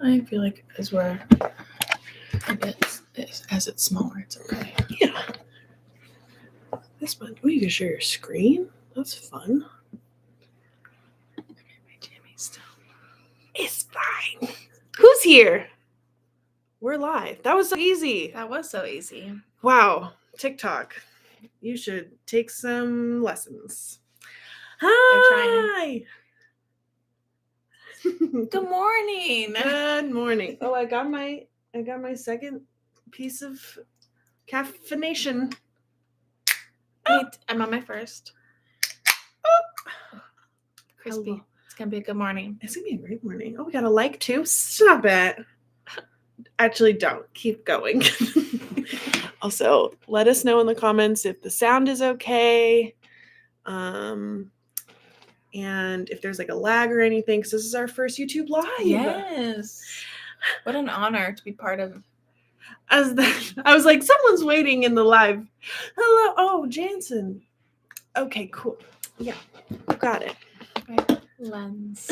I feel like as it's smaller, it's okay. Yeah. This one. Oh, you can share your screen? That's fun. My jammies still. It's fine. Who's here? We're live. That was so easy. That was so easy. Wow. TikTok. You should take some lessons. Hi. Good morning. Good morning. Oh, I got my second piece of caffeination. Wait, I'm on my first. Oh. Crispy. Hello. It's gonna be a good morning. It's gonna be a great morning. Oh, we got a like too. Stop it. Actually, don't. Keep going. Also, let us know in the comments if the sound is okay. And if there's like a lag or anything, because this is our first YouTube live. Yes. What an honor to be part of. I was like, someone's waiting in the live. Hello. Oh, Jansen. Okay, cool. Yeah, got it. Right. Lens.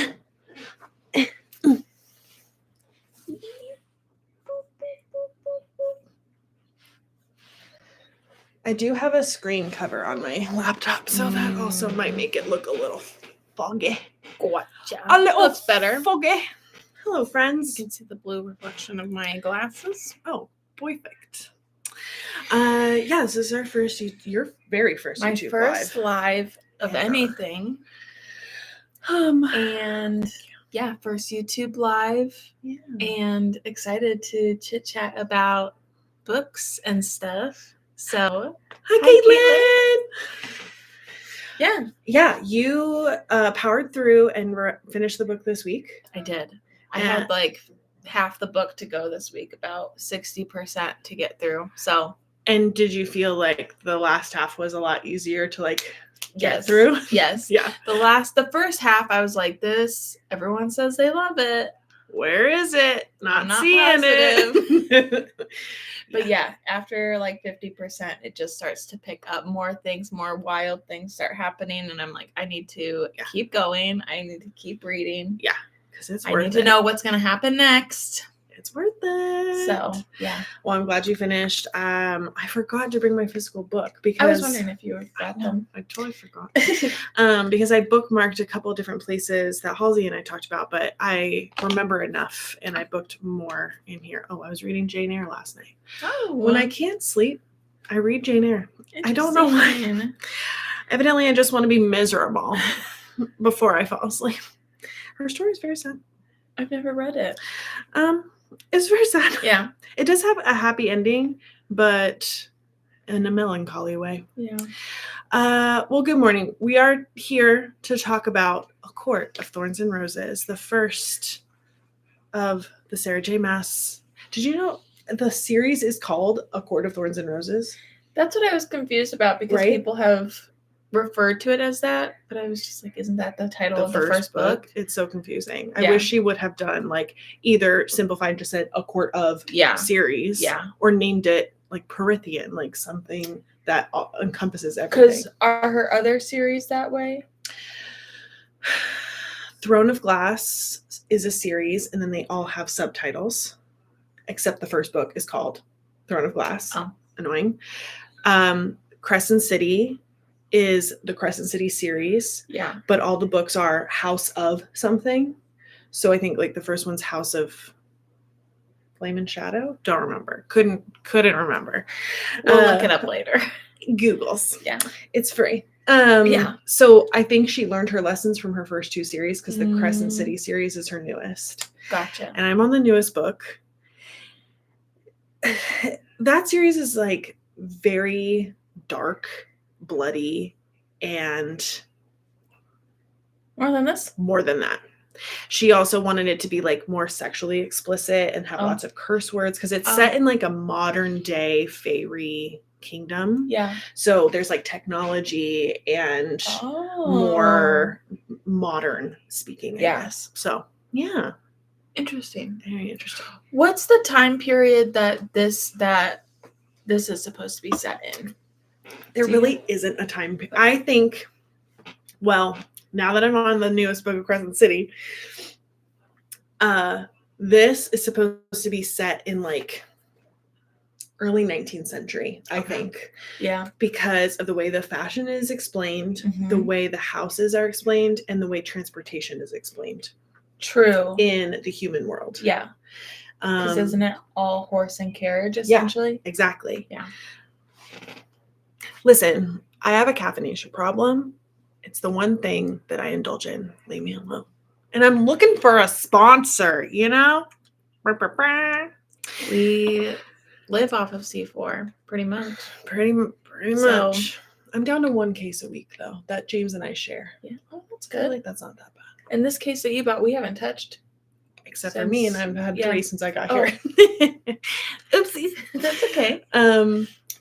I do have a screen cover on my laptop, so that also might make it look a little foggy. Gotcha. A little That's better. foggy. Hello, You friends. can see the blue reflection of my glasses. Oh, perfect. Yeah, this is our first, your very first My YouTube first live. live of Ever. anything. And yeah, first YouTube live. Yeah. And excited to chit chat about books and stuff. So Hi, Kaitlyn. yeah, Yeah, you powered through and finished the book this week. I did. I had like half the book to go this week, about 60% to get through. So. And did you feel like the last half was a lot easier to like get Yes. through? Yes. Yeah. The first half, I was like, this, everyone says they love it. Where is it? I'm not seeing it. But yeah, after like 50%, it just starts to pick up more things, more wild things start happening. And I'm like, I need to keep going. I need to keep reading. Yeah. Because it's I worth need it. to know what's going to happen next. It's worth it. So, yeah. Well, I'm glad you finished. I forgot to bring my physical book because I was wondering if you got them. I totally forgot. Because I bookmarked a couple of different places that Halsey and I talked about, but I remember enough and I booked more in here. Oh, I was reading Jane Eyre last night. Oh. When I can't sleep, I read Jane Eyre. I don't know why. Evidently, I just want to be miserable before I fall asleep. Her story is very sad. I've never read it. It's very sad. Yeah. It does have a happy ending, but in a melancholy way. Yeah. Well, good morning. We are here to talk about A Court of Thorns and Roses, the first of the Sarah J. Maas. Did you know the series is called A Court of Thorns and Roses? That's what I was confused about because people have referred to it as that, but I was just like, isn't that the title of the first book? It's so confusing. I wish she would have done like either simplified, just said A Court of series, or named it like Prythian, like something that encompasses everything. Because are her other series that way? Throne of Glass is a series, and then they all have subtitles, except the first book is called Throne of Glass. Oh. Annoying. Crescent City is the Crescent City series. Yeah. But all the books are House of something. So I think like the first one's House of Flame and Shadow. Don't remember. Couldn't remember. We'll look it up later. Googles. Yeah. It's free. Yeah. So I think she learned her lessons from her first two series because the Crescent City series is her newest. Gotcha. And I'm on the newest book. That series is like very dark, bloody, and more than this? More than that. She also wanted it to be like more sexually explicit and have lots of curse words because it's set in like a modern day faerie kingdom. Yeah. So there's like technology and more modern speaking, I guess. So yeah. Interesting. Very interesting. What's the time period that this is supposed to be set in? There really isn't a time. I think, well, now that I'm on the newest book of Crescent City, This is supposed to be set in like early 19th century, I think. Yeah. Because of the way the fashion is explained, Mhm. the way the houses are explained, and the way transportation is explained. True. In the human world. Yeah. Because isn't it all horse and carriage, essentially? Yeah, exactly. Yeah. Listen, I have a caffeination problem. It's the one thing that I indulge in. Leave me alone. And I'm looking for a sponsor, you know? We live off of C4, pretty much. Pretty much. I'm down to 1 case a week, though, that James and I share. Yeah. Oh, that's I feel good. like that's not that bad. And this case that you bought, we haven't touched. Except for me, and I've had 3 since I got here. Oopsie. That's okay.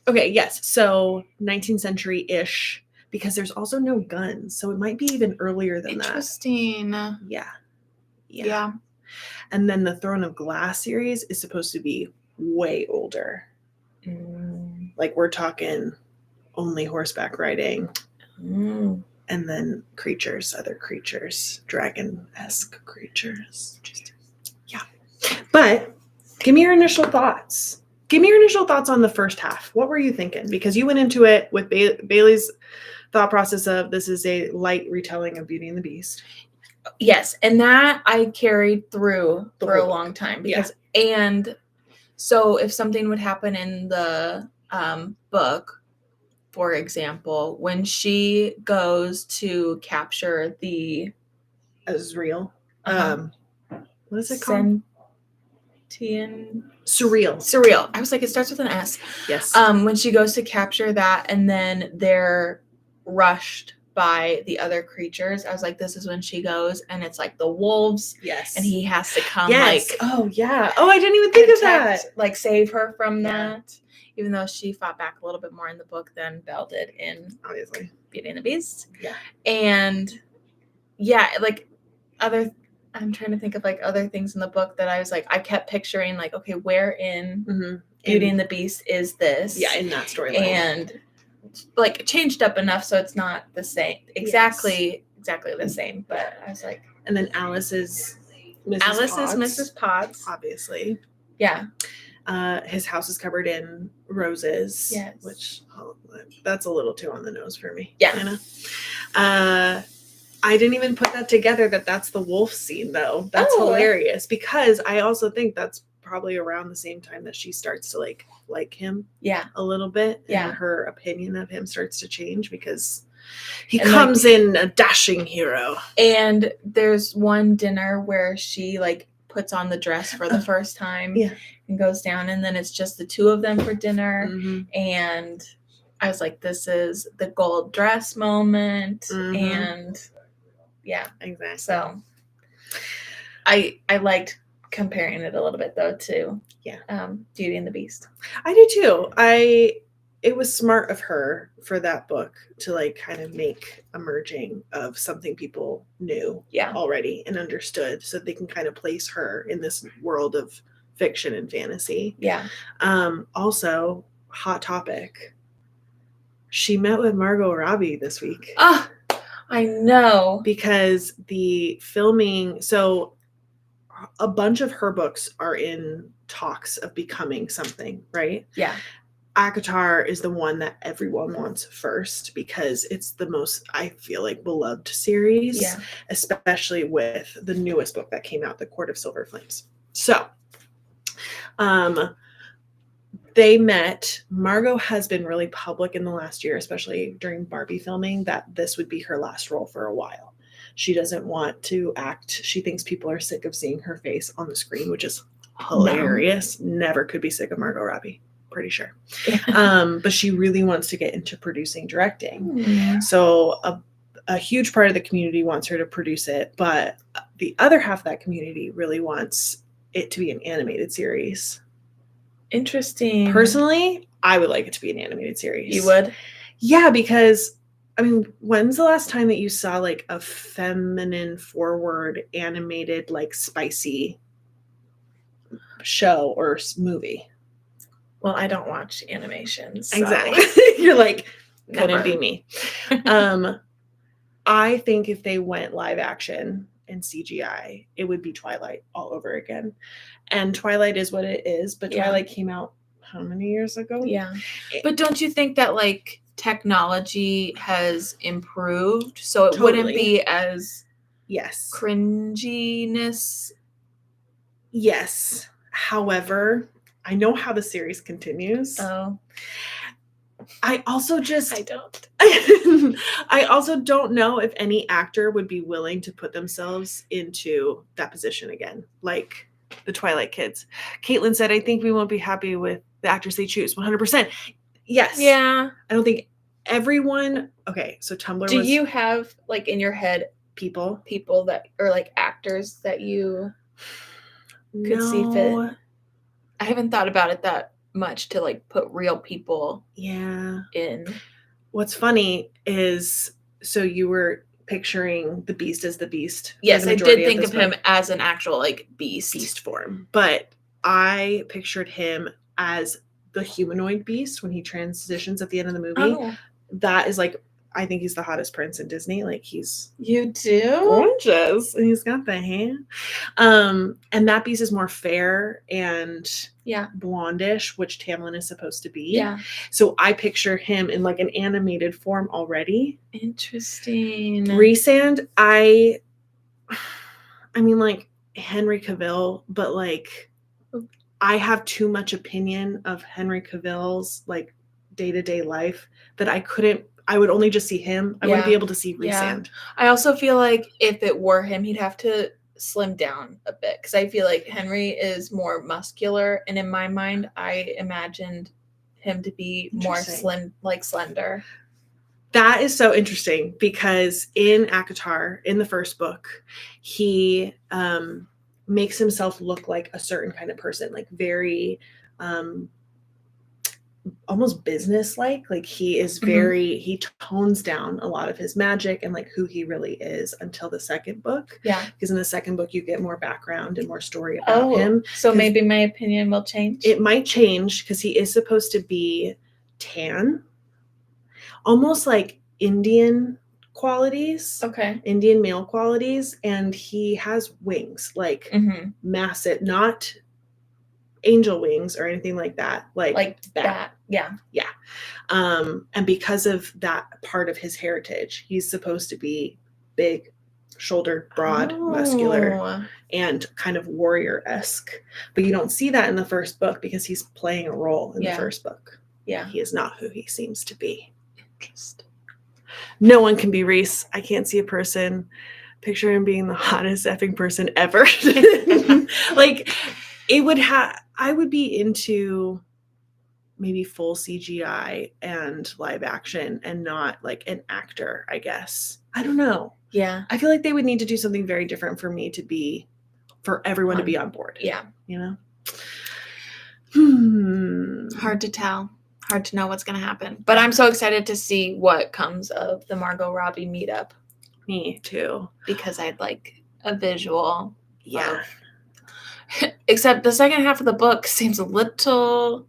Okay, yes. So 19th century-ish, because there's also no guns. So it might be even earlier than that. Interesting. Yeah. And then the Throne of Glass series is supposed to be way older. Like we're talking only horseback riding. And then other creatures, dragon-esque creatures. Yeah. But give me your initial thoughts. Give me your initial thoughts on the first half. What were you thinking? Because you went into it with Bailey's thought process of this is a light retelling of Beauty and the Beast. Yes, and that I carried through for a long time because and so if something would happen in the book, for example, when she goes to capture the Azrael, what is it called? Surreal. I was like, it starts with an S. Yes. When she goes to capture that and then they're rushed by the other creatures, I was like, this is when she goes and it's like the wolves. Yes. And he has to come like, oh yeah. Oh, I didn't even think of that. Like save her from that. Even though she fought back a little bit more in the book than Belle did in obviously Beauty and the Beast. Yeah. And like I'm trying to think of like other things in the book that I was like, I kept picturing like, okay, where in Beauty and the Beast is this? Yeah, in that storyline. And like changed up enough so it's not the same. Exactly the same. But I was like, and then Alice is Mrs. Potts. Obviously. Yeah. His house is covered in roses. Yes. Which that's a little too on the nose for me. Yeah. Kinda. I didn't even put that together that's the wolf scene though. That's hilarious because I also think that's probably around the same time that she starts to like him a little bit. And her opinion of him starts to change because he comes in a dashing hero. And there's one dinner where she like puts on the dress for the first time and goes down and then it's just the two of them for dinner. And I was like, this is the gold dress moment. And yeah, exactly. So I liked comparing it a little bit though to Beauty and the Beast. I do too. It was smart of her for that book to like kind of make a merging of something people knew already and understood so they can kind of place her in this world of fiction and fantasy. Yeah. Also, hot topic. She met with Margot Robbie this week. I know. Because the filming, so a bunch of her books are in talks of becoming something, right? Yeah. ACOTAR is the one that everyone wants first because it's the most, I feel like, beloved series, especially with the newest book that came out, The Court of Silver Flames. So, they met. Margot has been really public in the last year, especially during Barbie filming, that this would be her last role for a while. She doesn't want to act. She thinks people are sick of seeing her face on the screen, which is hilarious. No. Never could be sick of Margot Robbie. Pretty sure. But she really wants to get into producing, directing. So a huge part of the community wants her to produce it, but the other half of that community really wants it to be an animated series. Interesting. Personally, I would like it to be an animated series. You would? Yeah, because I mean, when's the last time that you saw like a feminine forward animated, like spicy show or movie? Well, I don't watch animations. So. Exactly. You're like, couldn't be me. I think if they went live action and CGI, it would be Twilight all over again. And Twilight is what it is, but Twilight came out how many years ago? Yeah. But don't you think that like technology has improved so it wouldn't be as cringiness? Yes. However, I know how the series continues. Oh. I also I don't. I also don't know if any actor would be willing to put themselves into that position again, like the Twilight kids. Kaitlyn said, I think we won't be happy with the actors they choose. 100%. Yes. Yeah. I don't think everyone. Okay, so Tumblr. Do you have like in your head people that or like actors that you could see fit? I haven't thought about it that much to like put real people in. What's funny is, so you were picturing the Beast as the Beast. Yes, I did think of him as an actual like beast form, but I pictured him as the humanoid Beast when he transitions at the end of the movie. That is like, I think he's the hottest prince in Disney. Like he's gorgeous, and he's got the hair. And that Beast is more fair and blondish, which Tamlin is supposed to be. Yeah. So I picture him in like an animated form already. Interesting. Reand, I mean like Henry Cavill, but like I have too much opinion of Henry Cavill's like day-to-day life that I would only just see him. I wouldn't be able to see Reand. Yeah. I also feel like if it were him, he'd have to slim down a bit because I feel like Henry is more muscular, and in my mind, I imagined him to be more slender. That is so interesting because in ACOTAR, in the first book, he makes himself look like a certain kind of person, like very almost business-like. Like he is very, he tones down a lot of his magic and like who he really is until the second book. Yeah. Because in the second book, you get more background and more story about him. So maybe my opinion will change? It might change because he is supposed to be tan. Almost like Indian qualities. Okay. Indian male qualities. And he has wings, like massive, not angel wings or anything like that, like that. Yeah. And because of that part of his heritage, he's supposed to be big shouldered, broad, muscular, and kind of warrior-esque. But you don't see that in the first book because he's playing a role in the first book. Yeah. He is not who he seems to be. Interesting. No one can be Rhys. I can't see a person. Picture him being the hottest effing person ever. Like it would I would be into maybe full CGI and live action and not like an actor, I guess. I don't know. Yeah. I feel like they would need to do something very different for everyone to be on board. Yeah. You know? Hard to tell. Hard to know what's going to happen. But I'm so excited to see what comes of the Margot Robbie meetup. Me too. Because I'd like a visual. Yeah. Except the second half of the book seems a little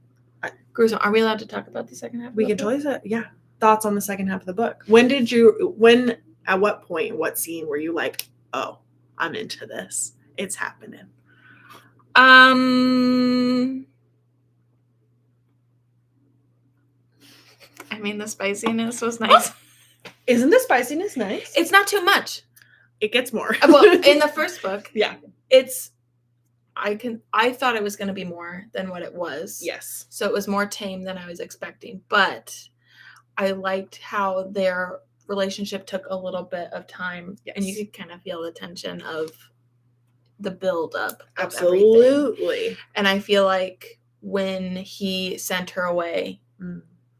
gruesome. Are we allowed to talk about the second half? We can totally say, thoughts on the second half of the book. At what point, what scene were you like, oh, I'm into this. It's happening. I mean, the spiciness was nice. Isn't the spiciness nice? It's not too much. It gets more. Well, in the first book, it's I thought it was going to be more than what it was. Yes. So it was more tame than I was expecting. But I liked how their relationship took a little bit of time. Yes. And you could kind of feel the tension of the build-up. Absolutely. Everything. And I feel like when he sent her away,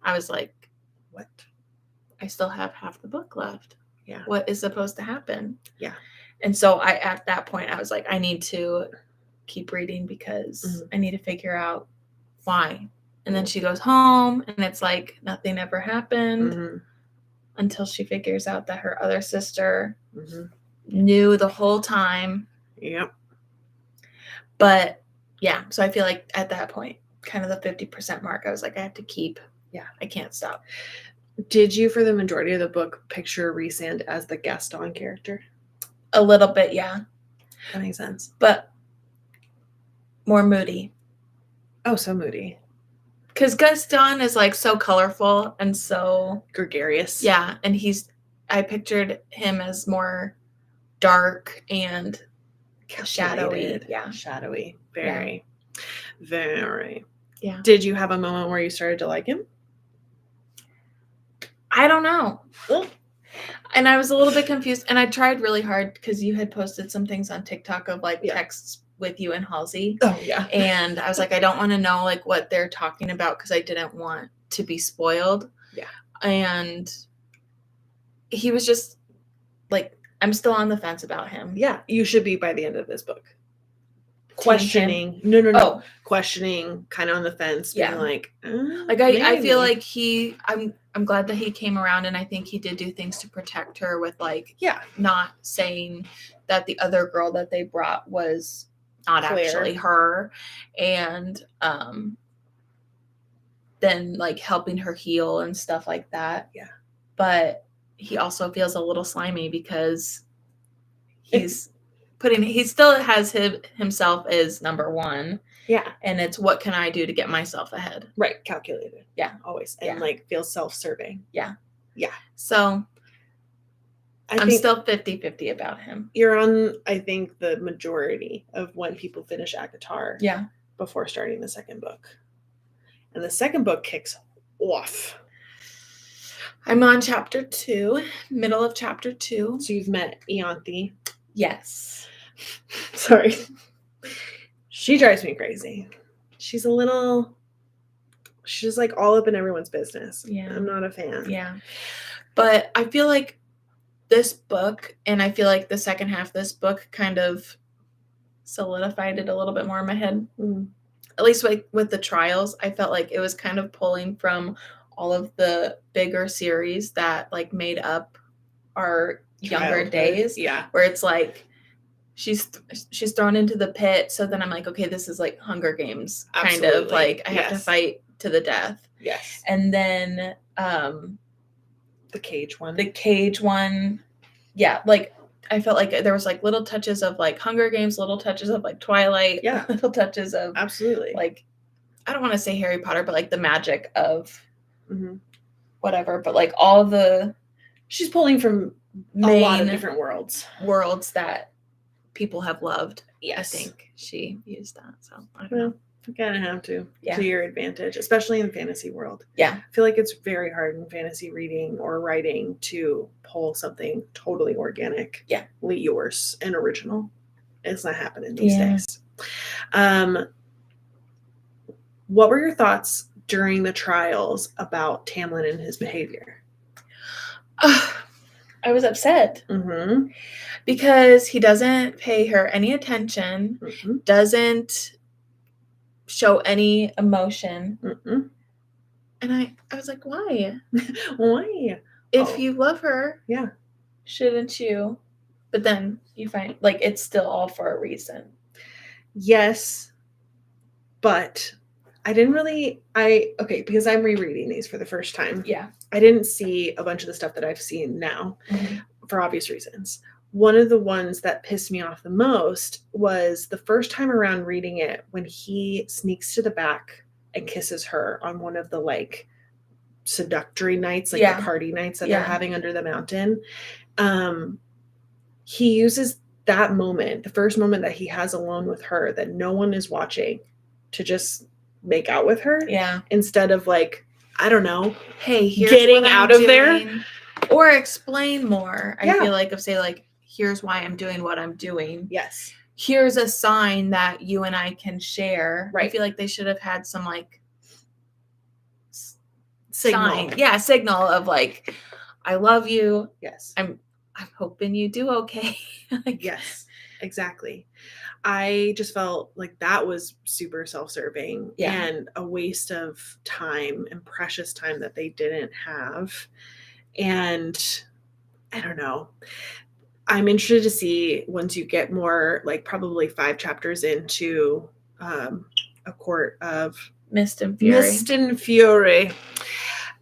I was like, what? I still have half the book left. Yeah. What is supposed to happen? Yeah. And so at that point, I was like, I need to keep reading because I need to figure out why. And then she goes home and it's like nothing ever happened until she figures out that her other sister knew the whole time. Yep. But yeah, so I feel like at that point, kind of the 50% mark, I was like, I have to keep. Yeah. I can't stop. Did you, for the majority of the book, picture Reand as the Gaston character? A little bit, yeah. That makes sense. But more moody. Oh, so moody. Because Gaston is like so colorful and so gregarious. Yeah, and I pictured him as more dark and shadowy. Yeah. Shadowy. Very. Yeah. Very. Yeah. Did you have a moment where you started to like him? I don't know. And I was a little bit confused. And I tried really hard because you had posted some things on TikTok of like texts with you and Halsey. Oh, yeah. And I was like, I don't want to know like what they're talking about because I didn't want to be spoiled. Yeah. And he was just like, I'm still on the fence about him. Yeah. You should be by the end of this book. Questioning. No. Oh. Questioning, kind of on the fence, being like I feel like I'm glad that he came around, and I think he did do things to protect her with like not saying that the other girl that they brought was not actually her, and then like helping her heal and stuff like that. Yeah. But he also feels a little slimy because he still has himself as number one. Yeah. And it's what can I do to get myself ahead? Right. Calculated. Yeah. Always. And like feels self-serving. Yeah. Yeah. So I'm still 50-50 about him. You're on, I think, the majority of when people finish ACOTAR. Yeah. Before starting the second book. And the second book kicks off. I'm on chapter 2, middle of chapter 2. So you've met Ianthe. Yes. Sorry. She drives me crazy. She's like all up in everyone's business. Yeah. I'm not a fan. Yeah. But I feel like this book, and I feel like the second half of this book kind of solidified it a little bit more in my head. Mm-hmm. At least with the trials, I felt like it was kind of pulling from all of the bigger series that like made up our younger days. Yeah. Where it's like she's thrown into the pit, so then I'm like, okay, this is like Hunger Games. Absolutely. Kind of like I have to fight to the death. Yes. And then the cage one. Yeah, like I felt like there was like little touches of like Hunger Games, little touches of like Twilight, little touches of absolutely like, I don't want to say Harry Potter, but like the magic of whatever, but like all the she's pulling from a lot of different worlds that people have loved. Yes. I think she used that. So I don't know. You kind of have to your advantage, especially in the fantasy world. Yeah. I feel like it's very hard in fantasy reading or writing to pull something totally organic. Yeah. Yours and original. It's not happening these days. What were your thoughts during the trials about Tamlin and his behavior? I was upset. Mm-hmm. Because he doesn't pay her any attention, doesn't show any emotion. And I was like, why? Why? If you love her, shouldn't you? But then you find like it's still all for a reason. Yes, but I didn't really because I'm rereading these for the first time. Yeah. I didn't see a bunch of the stuff that I've seen now for obvious reasons. One of the ones that pissed me off the most was the first time around reading it when he sneaks to the back and kisses her on one of the like seductory nights, like the party nights that they're having under the mountain. He uses that moment, the first moment that he has alone with her that no one is watching, to just make out with her. Yeah. Instead of like, I don't know, hey, here's getting out of there. Or explain more. I feel like say like, here's why I'm doing what I'm doing. Yes. Here's a sign that you and I can share. Right. I feel like they should have had some like signal. Sign. Yeah, signal of like, I love you. Yes. I'm hoping you do okay. Yes, exactly. I just felt like that was super self-serving and a waste of time and precious time that they didn't have. And I don't know. I'm interested to see once you get more, like probably 5 chapters into A Court of Mist and Fury.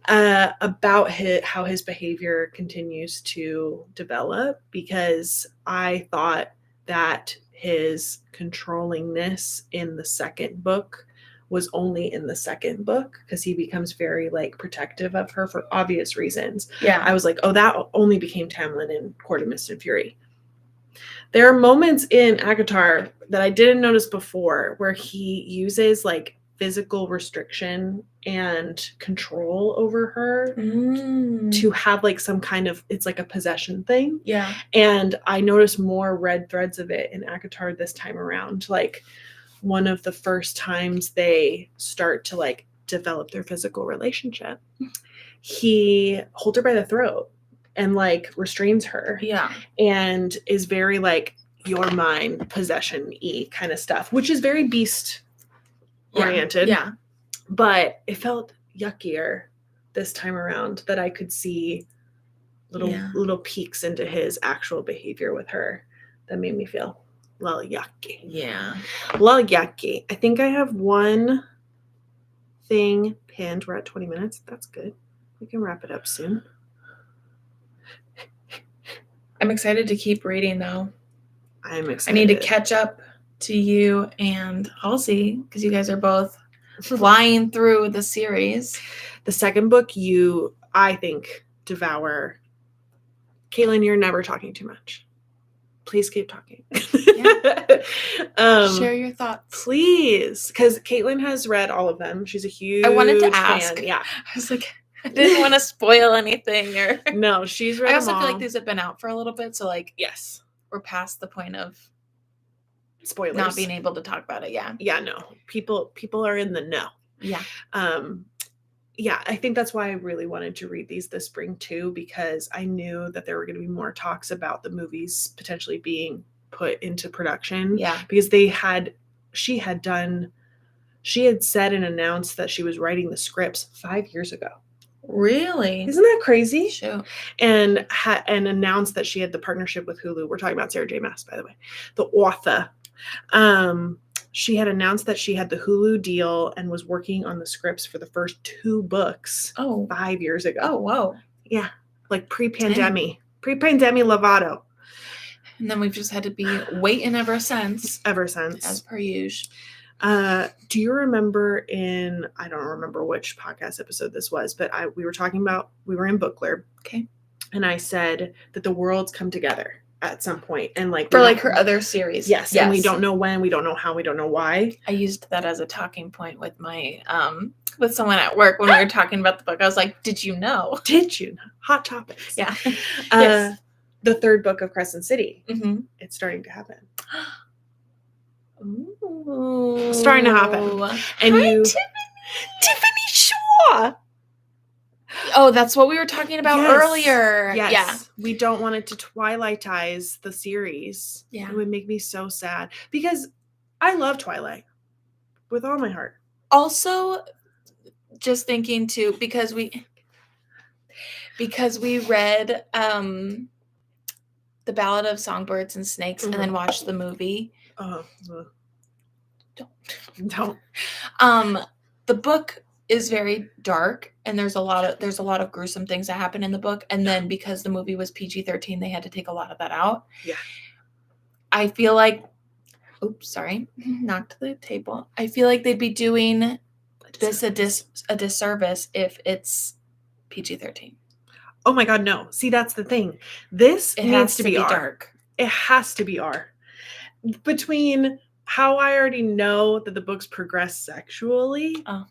about how his behavior continues to develop, because I thought that his controllingness in the second book was only in the second book, because he becomes very like protective of her for obvious reasons. Yeah. I was like, oh, that only became Tamlin in Court of Mist and Fury. There are moments in ACOTAR that I didn't notice before where he uses like physical restriction and control over her to have like some kind of, it's like a possession thing. Yeah. And I noticed more red threads of it in ACOTAR this time around. Like one of the first times they start to like develop their physical relationship, he holds her by the throat and like restrains her. Yeah. And is very like, you're mine, possession-y kind of stuff, which is very beast oriented. Yeah. But it felt yuckier this time around, that I could see little peeks into his actual behavior with her that made me feel a little yucky. Yeah. A little yucky. I think I have one thing pinned. We're at 20 minutes. That's good. We can wrap it up soon. I'm excited to keep reading, though. I'm excited. I need to catch up to you and Halsey, because you guys are both flying through the series. The second book, you, I think, devour. Kaitlyn, you're never talking too much. Please keep talking. Share your thoughts. Please. Because Kaitlyn has read all of them. She's a huge I wanted to ask. Fan. Yeah. I was like, I didn't want to spoil anything. Or no, she's read I also them all. feel like these have been out for a little bit. So, like, yes, we're past the point of spoilers. Not being able to talk about it. Yeah. Yeah, no. People are in the know. Yeah. Yeah, I think that's why I really wanted to read these this spring too, because I knew that there were going to be more talks about the movies potentially being put into production. Yeah. Because she had said and announced that she was writing the scripts 5 years ago. Really? Isn't that crazy? Sure. And announced that she had the partnership with Hulu. We're talking about Sarah J. Maas, by the way, the author. She had announced that she had the Hulu deal and was working on the scripts for the first 2 books 5 years ago. Oh, whoa. Yeah. Like pre-pandemic Lovato. And then we've just had to be waiting ever since. As per usual. Do you remember I don't remember which podcast episode this was, but we were in Book Clurb. Okay. And I said that the worlds come together at some point, and like for like her other series. Yes. And we don't know when, we don't know how, we don't know why. I used that as a talking point with my with someone at work when we were talking about the book. I was like, did you know? Hot topics. Yeah. Yes. The 3rd book of Crescent City. Mm-hmm. It's starting to happen. Ooh. Starting to happen. And Tiffany Shaw. Oh, that's what we were talking about earlier. Yes. Yeah. We don't want it to Twilightize the series. Yeah. It would make me so sad, because I love Twilight with all my heart. Also, just thinking too, because we read The Ballad of Songbirds and Snakes and then watched the movie. Don't. The book is very dark, and there's a lot of gruesome things that happen in the book, and then because the movie was PG-13, they had to take a lot of that out. Yeah. I feel like knocked the table. I feel like they'd be doing this a disservice if it's PG-13. Oh my god, no. See, that's the thing. It needs to be R. Dark. It has to be R. Between how I already know that the books progress sexually. Oh.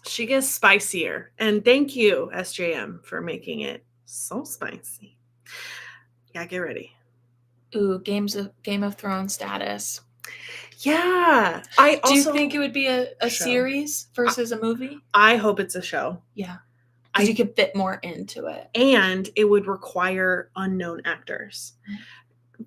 She gets spicier. And thank you, SJM, for making it so spicy. Yeah, get ready. Ooh, Game of Thrones status. Yeah. Do you think it would be a series versus a movie? I hope it's a show. Yeah. Because you could fit more into it. And it would require unknown actors.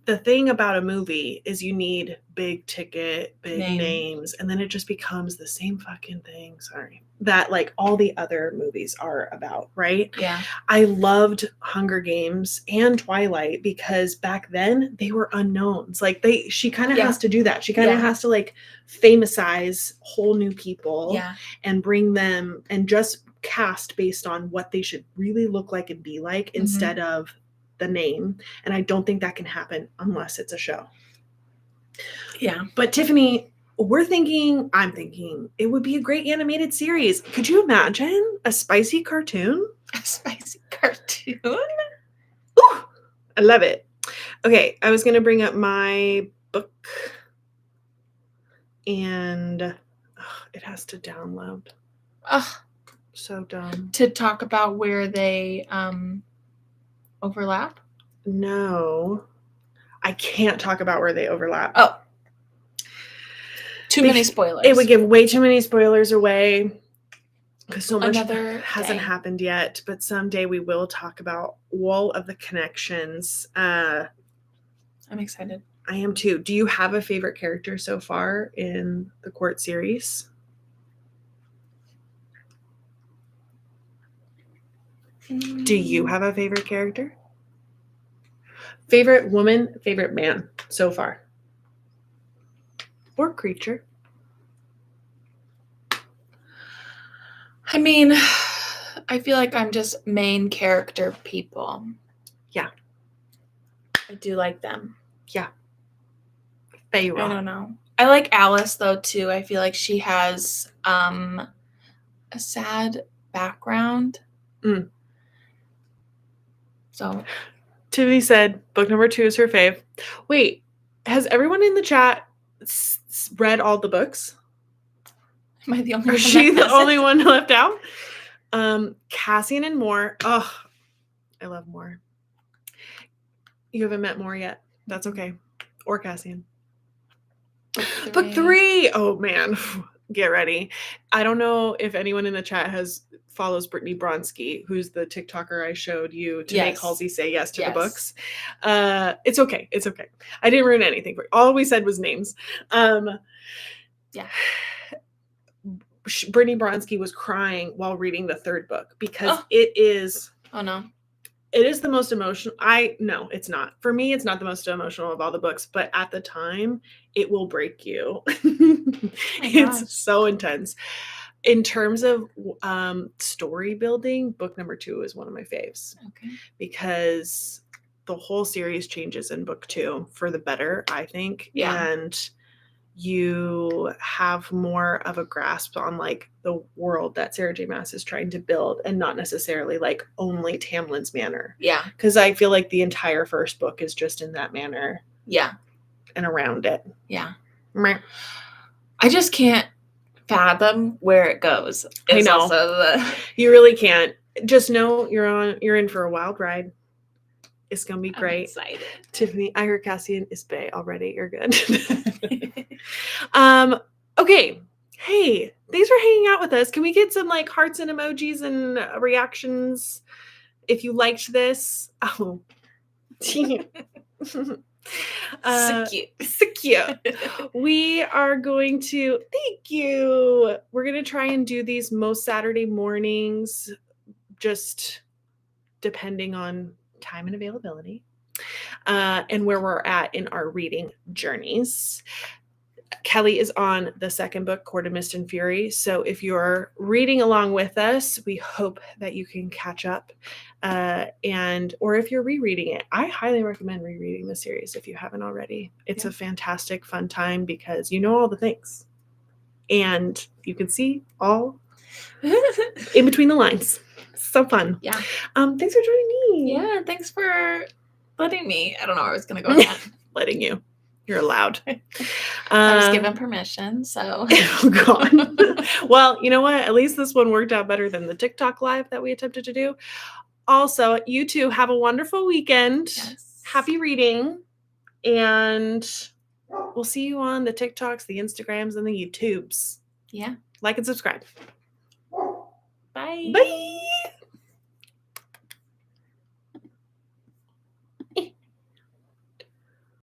the thing about a movie is you need big ticket, big names, and then it just becomes the same fucking thing. Sorry. That like all the other movies are about, right? Yeah. I loved Hunger Games and Twilight because back then they were unknowns. Like she kind of has to do that. She kind of has to like famousize whole new people and bring them and just cast based on what they should really look like and be like instead of the name. And I don't think that can happen unless it's a show. Yeah. But Tiffany, I'm thinking it would be a great animated series. Could you imagine a spicy cartoon? A spicy cartoon? Ooh, I love it. Okay, I was going to bring up my book and it has to download. Ugh. So dumb. To talk about where they overlap? No. I can't talk about where they overlap. Oh. Too many spoilers. It would give way too many spoilers away because so much hasn't happened yet. But someday we will talk about all of the connections. I'm excited. I am too. Do you have a favorite character so far in the Court series? Do you have a favorite character? Favorite woman, favorite man so far? Or creature? I mean, I feel like I'm just main character people. Yeah. I do like them. Yeah. Feyre. I don't know. I like Alice though too. I feel like she has a sad background. So Tiffany said book number 2 is her fave. Wait, has everyone in the chat read all the books? Am I the only one? Is she the only one left out? Cassian and Moore. Oh, I love Moore. You haven't met Moore yet. That's okay. Or Cassian. Book 3. Oh man. Get ready. I don't know if anyone in the chat follows Brittany Bronsky, who's the TikToker I showed you to make Halsey say yes to the books. It's okay. It's okay. I didn't ruin anything for you. All we said was names. Yeah. Brittany Bronsky was crying while reading the 3rd book because it is. Oh no. It is the most emotional. No, it's not. For me, it's not the most emotional of all the books, but at the time, it will break you. It's so intense. In terms of story building, book number 2 is one of my faves. Okay. Because the whole series changes in book 2 for the better, I think. Yeah. And you have more of a grasp on like the world that Sarah J. Maas is trying to build and not necessarily like only Tamlin's manor. Yeah. Because I feel like the entire first book is just in that manor. Yeah. And around it. Yeah. Meh. I just can't fathom where it goes. I know. You really can't. Just know you're in for a wild ride. It's gonna be great. I'm excited. Tiffany, I heard Cassian is bae already. You're good. Okay. Hey, thanks for hanging out with us. Can we get some like hearts and emojis and reactions if you liked this? Oh. So cute. So cute. We are going to, thank you. We're going to try and do these most Saturday mornings, just depending on time and availability, and where we're at in our reading journeys. Kelli is on the 2nd book, Court of Mist and Fury. So if you're reading along with us, we hope that you can catch up. Or if you're rereading it, I highly recommend rereading the series if you haven't already. It's a fantastic, fun time because you know all the things. And you can see all in between the lines. So fun. Yeah. Thanks for joining me. Yeah, thanks for letting me. I don't know where I was going to go with that. Letting you. You're allowed. I was given permission, so. Oh, God. Well, you know what? At least this one worked out better than the TikTok live that we attempted to do. Also, you two have a wonderful weekend. Yes. Happy reading. And we'll see you on the TikToks, the Instagrams, and the YouTubes. Yeah. Like and subscribe. Bye. Bye.